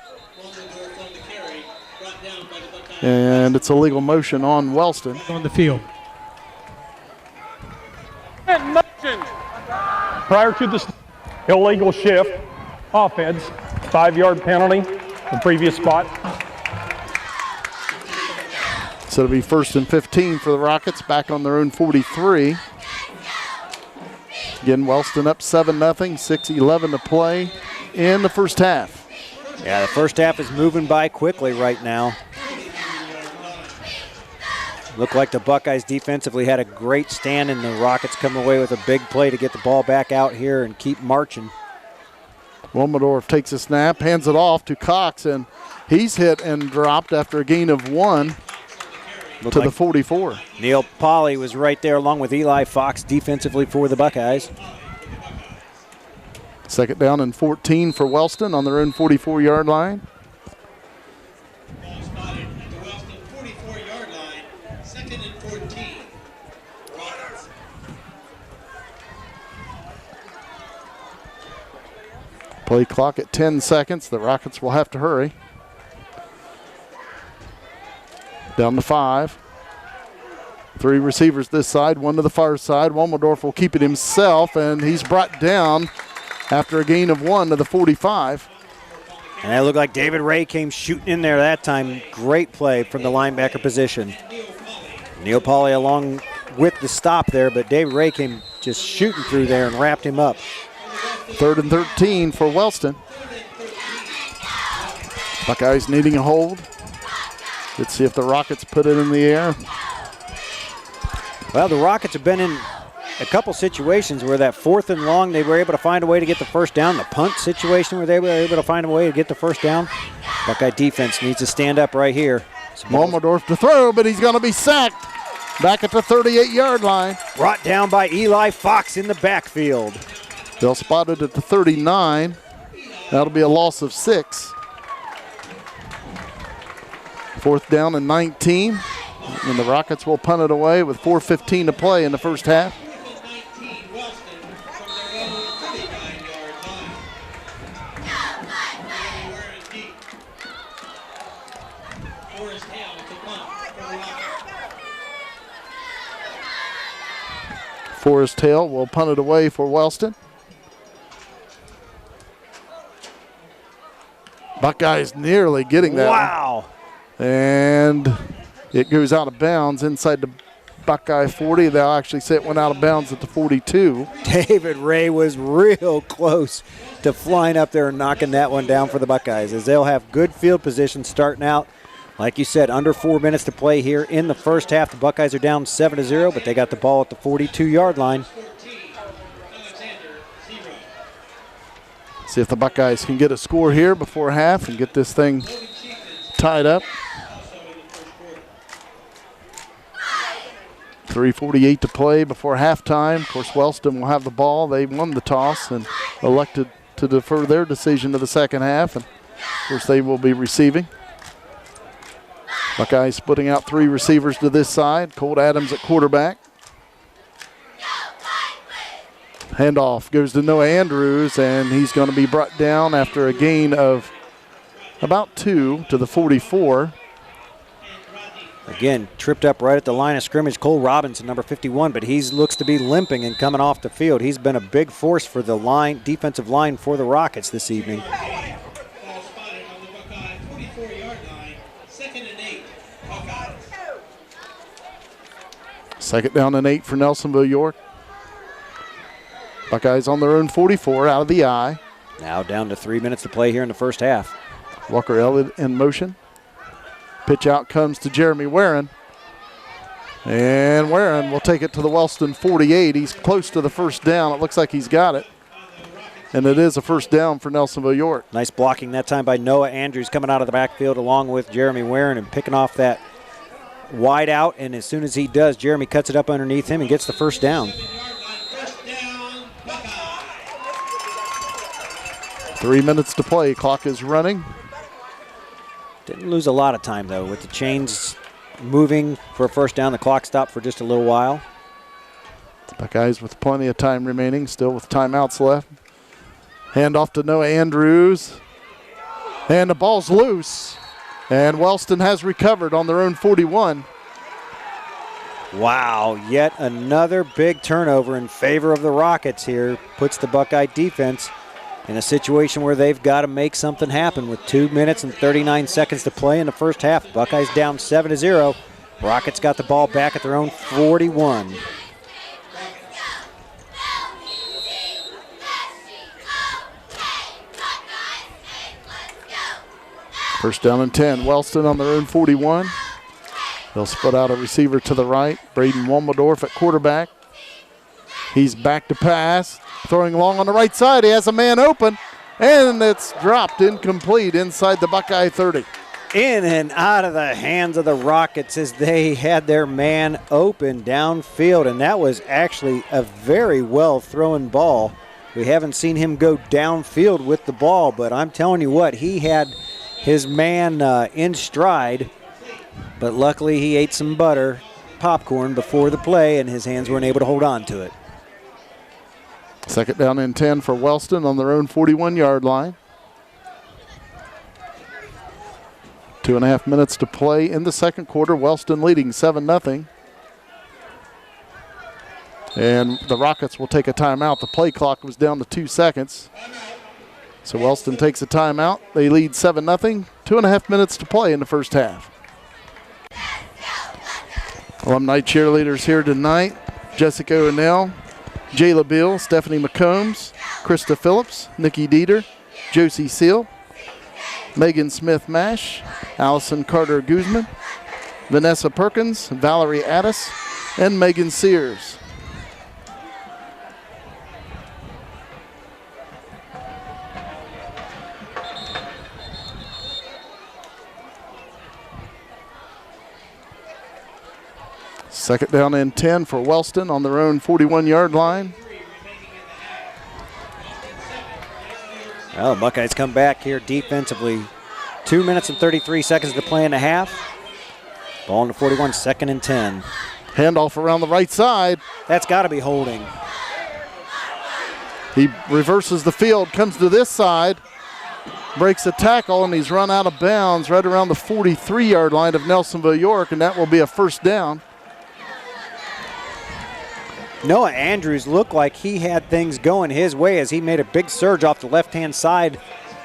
And it's a legal motion on Wellston. On the field. Prior to the illegal shift, offense, 5-yard penalty, the previous spot. So it'll be first and 15 for the Rockets, back on their own 43. Again, Wellston up 7-0, 6:11 to play in the first half. Yeah, the first half is moving by quickly right now. Looked like the Buckeyes defensively had a great stand, and the Rockets come away with a big play to get the ball back out here and keep marching. Walmerdorf takes a snap, hands it off to Cox, and he's hit and dropped after a gain of 1 to the 44. Neil Pauly was right there along with Eli Fox defensively for the Buckeyes. Second down and 14 for Wellston on their own 44-yard line. Ball spotted at the Wellston 44-yard line. Second and 14, Rockets. Play clock at 10 seconds. The Rockets will have to hurry. Down to 5. 3 receivers this side, 1 to the far side. Walmerdorf will keep it himself, and he's brought down after a gain of 1 to the 45. And it looked like David Ray came shooting in there that time. Great play from the linebacker position. Neil Pauly along with the stop there, but David Ray came just shooting through there and wrapped him up. Third and 13 for Wellston. Buckeyes needing a hold. Let's see if the Rockets put it in the air. Well, the Rockets have been in a couple situations where that 4th and long, they were able to find a way to get the first down. The punt situation where they were able to find a way to get the first down. Buckeye defense needs to stand up right here. Walmerdorf to throw, but he's going to be sacked. Back at the 38-yard line. Brought down by Eli Fox in the backfield. They'll spot it at the 39. That'll be a loss of 6. 4th down and 19. And the Rockets will punt it away with 4:15 to play in the first half. Forrest Hale will punt it away for Wellston. Buckeyes nearly getting that. Wow. And it goes out of bounds inside the Buckeye 40. They'll actually say it went out of bounds at the 42. David Ray was real close to flying up there and knocking that one down for the Buckeyes, as they'll have good field position starting out. Like you said, under 4 minutes to play here in the first half. The Buckeyes are down 7-0, but they got the ball at the 42-yard line. See if the Buckeyes can get a score here before half and get this thing tied up. 3:48 to play before halftime. Of course, Wellston will have the ball. They won the toss and elected to defer their decision to the second half. And, of course, they will be receiving. Buckeyes splitting out 3 receivers to this side. Colt Adams at quarterback. Handoff goes to Noah Andrews, and he's going to be brought down after a gain of about 2 to the 44. Again, tripped up right at the line of scrimmage. Cole Robinson, number 51, but he looks to be limping and coming off the field. He's been a big force for the line, defensive line for the Rockets this evening. Second down and 8 for Nelsonville-York. Buckeyes on their own 44 out of the I. Now down to 3 minutes to play here in the first half. Walker Elliott in motion. Pitch out comes to Jeremy Warren. And Warren will take it to the Wellston 48. He's close to the first down. It looks like he's got it. And it is a first down for Nelsonville-York. Nice blocking that time by Noah Andrews coming out of the backfield along with Jeremy Warren and picking off that wide out. And as soon as he does, Jeremy cuts it up underneath him and gets the first down. 3 minutes to play. Clock is running. Didn't lose a lot of time, though, with the chains moving for a first down. The clock stopped for just a little while. Buckeyes with plenty of time remaining, still with timeouts left. Hand off to Noah Andrews. And the ball's loose. And Wellston has recovered on their own 41. Wow, yet another big turnover in favor of the Rockets here. Puts the Buckeye defense in a situation where they've got to make something happen with 2 minutes and 39 seconds to play in the first half. Buckeyes down 7-0. Rockets got the ball back at their own 41. First down and 10. Wellston on their own 41. They'll split out a receiver to the right. Braden Wommeldorf at quarterback. He's back to pass. Throwing long on the right side. He has a man open. And it's dropped incomplete inside the Buckeye 30. In and out of the hands of the Rockets as they had their man open downfield. And that was actually a very well thrown ball. We haven't seen him go downfield with the ball, but I'm telling you what, he had his man in stride. But luckily he ate some popcorn before the play, and his hands weren't able to hold on to it. Second down and 10 for Wellston on their own 41-yard line. 2.5 minutes to play in the second quarter. Wellston leading 7-0. And the Rockets will take a timeout. The play clock was down to 2 seconds. So Wellston takes a timeout. They lead 7-0. 2.5 minutes to play in the first half. Alumni cheerleaders here tonight. Jessica O'Neill, Jayla Beal, Stephanie McCombs, Krista Phillips, Nikki Dieter, Josie Seal, Megan Smith-Mash, Allison Carter-Guzman, Vanessa Perkins, Valerie Addis, and Megan Sears. Second down and 10 for Wellston on their own 41-yard line. Well, the Buckeyes come back here defensively. 2 minutes and 33 seconds to play in the half. Ball in the 41, second and 10. Handoff around the right side. That's got to be holding. He reverses the field, comes to this side, breaks a tackle, and he's run out of bounds right around the 43-yard line of Nelsonville-York, and that will be a first down. Noah Andrews looked like he had things going his way as he made a big surge off the left-hand side,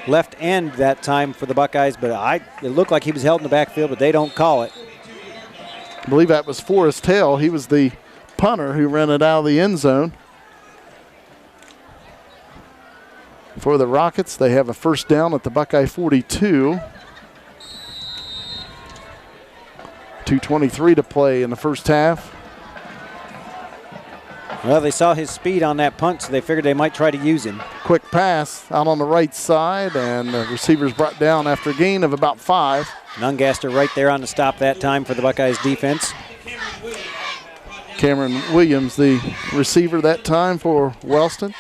left end that time for the Buckeyes, but it looked like he was held in the backfield, but they don't call it. I believe that was Forrest Hale. He was the punter who ran it out of the end zone. For the Rockets, they have a first down at the Buckeye 42. 2:23 to play in the first half. Well, they saw his speed on that punt, so they figured they might try to use him. Quick pass out on the right side, and the receiver's brought down after a gain of about 5. Nungaster right there on the stop that time for the Buckeyes defense. Cameron Williams, the receiver that time for Wellston.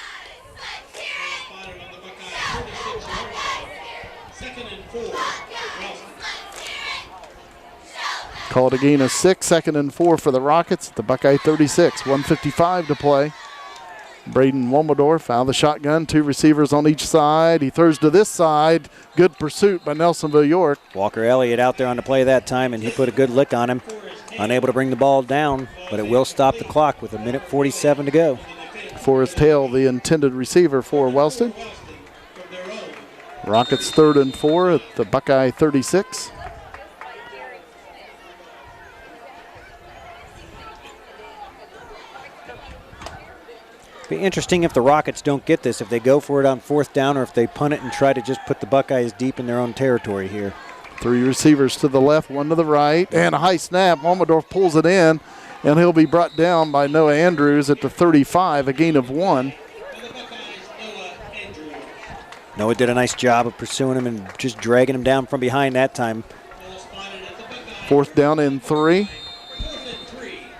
Called a gain of 6, second and 4 for the Rockets at the Buckeye 36. 1:55 to play. Braden Wommeldorf out of the shotgun, 2 receivers on each side. He throws to this side. Good pursuit by Nelsonville-York. Walker Elliott out there on the play that time, and he put a good lick on him. Unable to bring the ball down, but it will stop the clock with 1:47 to go. Forrest Hale, the intended receiver for Wellston. Rockets 3rd and 4 at the Buckeye 36. Be interesting if the Rockets don't get this, if they go for it on 4th down or if they punt it and try to just put the Buckeyes deep in their own territory here. 3 receivers to the left, 1 to the right, and a high snap. Almendorf pulls it in, and he'll be brought down by Noah Andrews at the 35, a gain of 1. Noah did a nice job of pursuing him and just dragging him down from behind that time. 4th down and 3.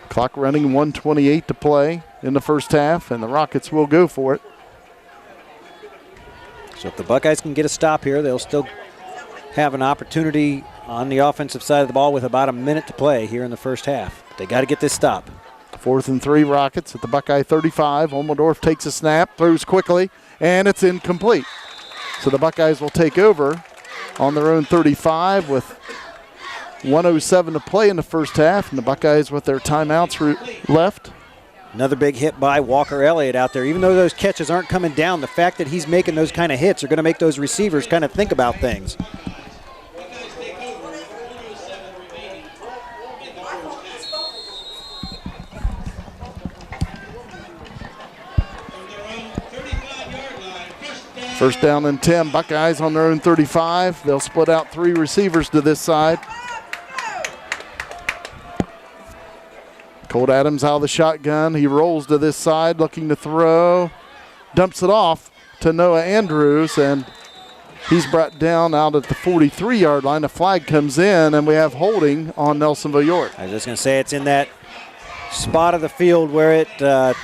Clock running, 1:28 to play in the first half, and the Rockets will go for it. So if the Buckeyes can get a stop here, they'll still have an opportunity on the offensive side of the ball with about a minute to play here in the first half. They got to get this stop. 4th and 3 Rockets at the Buckeye 35. Olmendorf takes a snap, throws quickly, and it's incomplete. So the Buckeyes will take over on their own 35 with 1:07 to play in the first half, and the Buckeyes with their timeouts left. Another big hit by Walker Elliott out there. Even though those catches aren't coming down, the fact that he's making those kind of hits are going to make those receivers kind of think about things. First down and 10, Buckeyes on their own 35. They'll split out 3 receivers to this side. Colt Adams out of the shotgun. He rolls to this side looking to throw. Dumps it off to Noah Andrews, and he's brought down out at the 43-yard line. A flag comes in, and we have holding on Nelsonville-York. I was just going to say it's in that spot of the field where it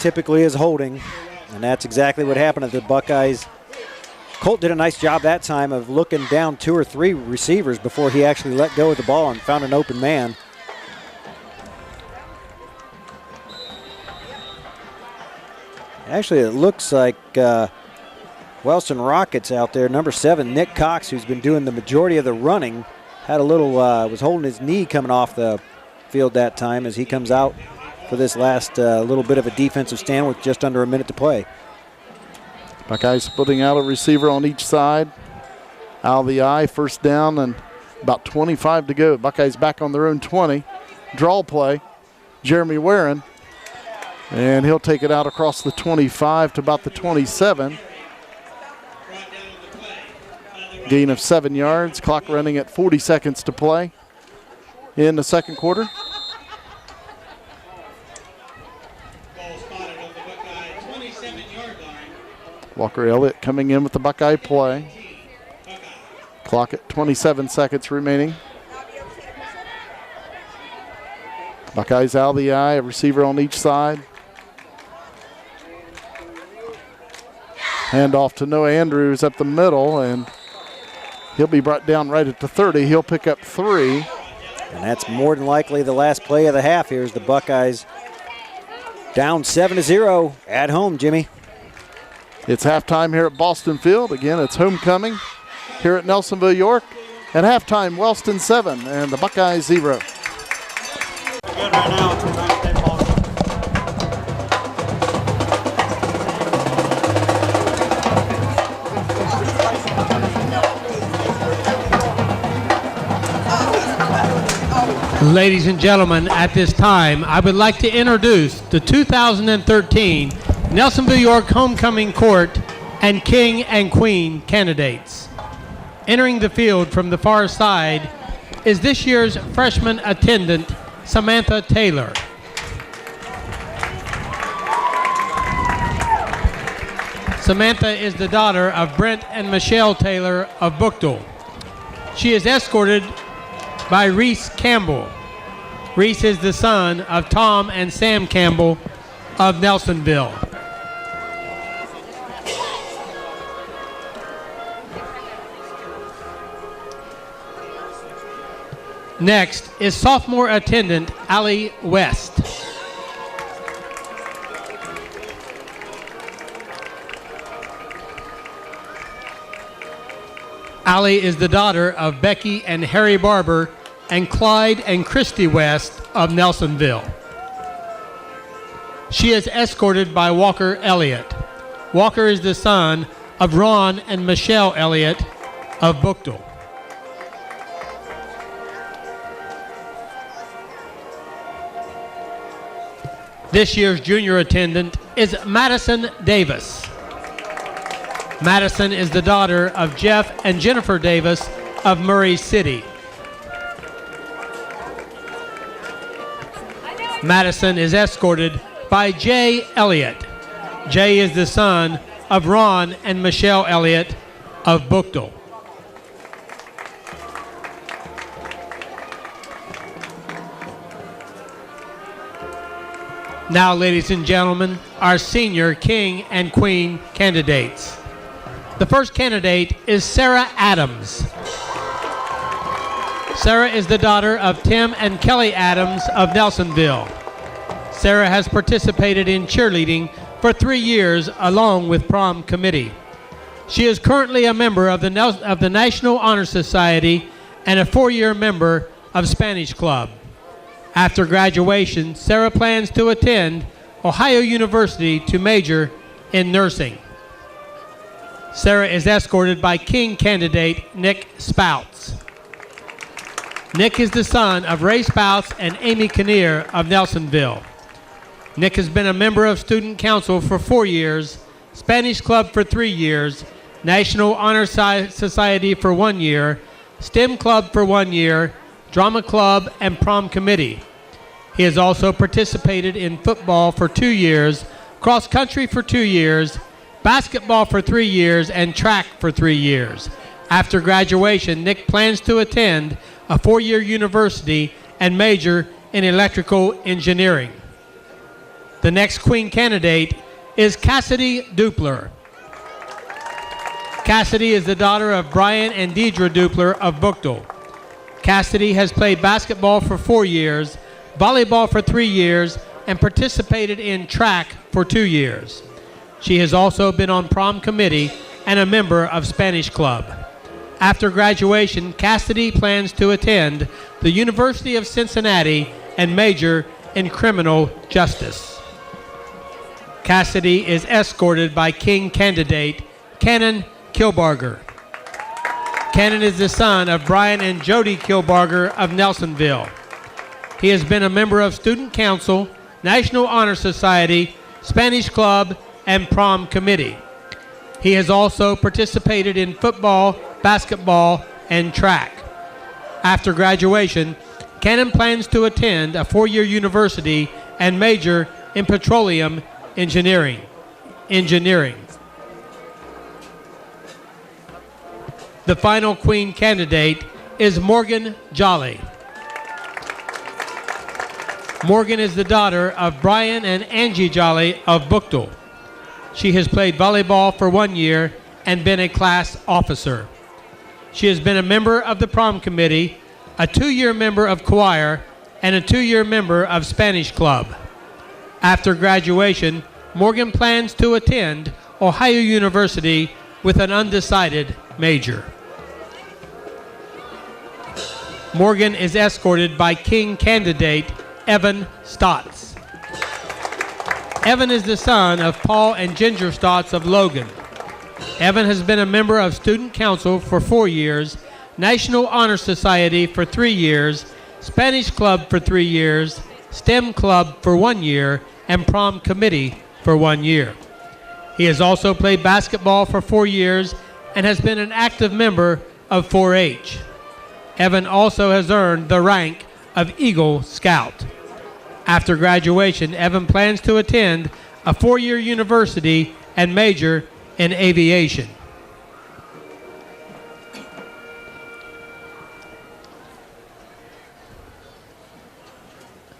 typically is holding, and that's exactly what happened to the Buckeyes. Colt did a nice job that time of looking down 2 or 3 receivers before he actually let go of the ball and found an open man. Actually, it looks like Wellston Rockets out there. Number 7, Nick Cox, who's been doing the majority of the running, had a little, was holding his knee coming off the field that time as he comes out for this last little bit of a defensive stand with just under a minute to play. Buckeyes splitting out a receiver on each side. Out of the eye, first down and about 25 to go. Buckeyes back on their own 20. Draw play, Jeremy Warren. And he'll take it out across the 25 to about the 27. Gain of 7 yards. Clock running at 40 seconds to play in the second quarter. Walker Elliott coming in with the Buckeye play. Clock at 27 seconds remaining. Buckeyes out of the eye, a receiver on each side. Hand off to Noah Andrews up the middle, and he'll be brought down right at the 30. He'll pick up 3. And that's more than likely the last play of the half here as the Buckeyes down 7-0 at home, Jimmy. It's halftime here at Boston Field. Again, it's homecoming here at Nelsonville-York. At halftime, Wellston 7 and the Buckeyes 0. Good right now. Ladies and gentlemen, at this time, I would like to introduce the 2013 Nelsonville-York Homecoming Court and King and Queen candidates. Entering the field from the far side is this year's freshman attendant, Samantha Taylor. Samantha is the daughter of Brent and Michelle Taylor of Bookdale. She is escorted by Reese Campbell. Reese is the son of Tom and Sam Campbell of Nelsonville. Next is sophomore attendant Allie West. Allie is the daughter of Becky and Harry Barber and Clyde and Christy West of Nelsonville. She is escorted by Walker Elliott. Walker is the son of Ron and Michelle Elliott of Bookdale. This year's junior attendant is Madison Davis. Madison is the daughter of Jeff and Jennifer Davis of Murray City. Madison is escorted by Jay Elliott. Jay is the son of Ron and Michelle Elliott of Bookdale. Now, ladies and gentlemen, our senior king and queen candidates. The first candidate is Sarah Adams. Sarah is the daughter of Tim and Kelly Adams of Nelsonville. Sarah has participated in cheerleading for 3 years along with prom committee. She is currently a member of the National Honor Society and a 4-year member of Spanish Club. After graduation, Sarah plans to attend Ohio University to major in nursing. Sarah is escorted by King candidate Nick Spouts. Nick is the son of Ray Spouts and Amy Kinnear of Nelsonville. Nick has been a member of Student Council for 4 years, Spanish Club for 3 years, National Honor Society for 1 year, STEM Club for 1 year, Drama Club, and Prom Committee. He has also participated in football for 2 years, cross country for 2 years, basketball for 3 years, and track for 3 years. After graduation, Nick plans to attend a 4-year university and major in electrical engineering. The next queen candidate is Cassidy Dupler. Cassidy is the daughter of Brian and Deidre Dupler of Bookdale. Cassidy has played basketball for 4 years, volleyball for 3 years, and participated in track for 2 years. She has also been on prom committee and a member of Spanish Club. After graduation, Cassidy plans to attend the University of Cincinnati and major in criminal justice. Cassidy is escorted by King candidate Cannon Kilbarger. Cannon is the son of Brian and Jody Kilbarger of Nelsonville. He has been a member of Student Council, National Honor Society, Spanish Club, and Prom Committee. He has also participated in football, basketball, and track. After graduation, Cannon plans to attend a 4-year university and major in petroleum engineering. The final queen candidate is Morgan Jolly. Morgan is the daughter of Brian and Angie Jolly of Bookdale. She has played volleyball for 1 year and been a class officer. She has been a member of the prom committee, a 2-year member of choir, and a 2-year member of Spanish Club. After graduation, Morgan plans to attend Ohio University with an undecided major. Morgan is escorted by King candidate Evan Stotts. Evan is the son of Paul and Ginger Stotts of Logan. Evan has been a member of Student Council for 4 years, National Honor Society for 3 years, Spanish Club for 3 years, STEM Club for 1 year, and Prom Committee for 1 year. He has also played basketball for 4 years and has been an active member of 4-H. Evan also has earned the rank of Eagle Scout. After graduation, Evan plans to attend a 4-year university and major in aviation.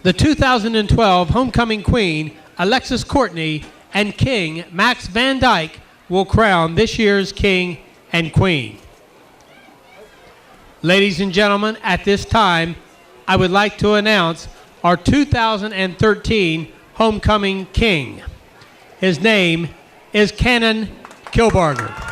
The 2012 homecoming queen, Alexis Courtney, and King Max Van Dyke will crown this year's king and queen. Ladies and gentlemen, at this time, I would like to announce our 2013 homecoming king. His name is Cannon Kilbarger.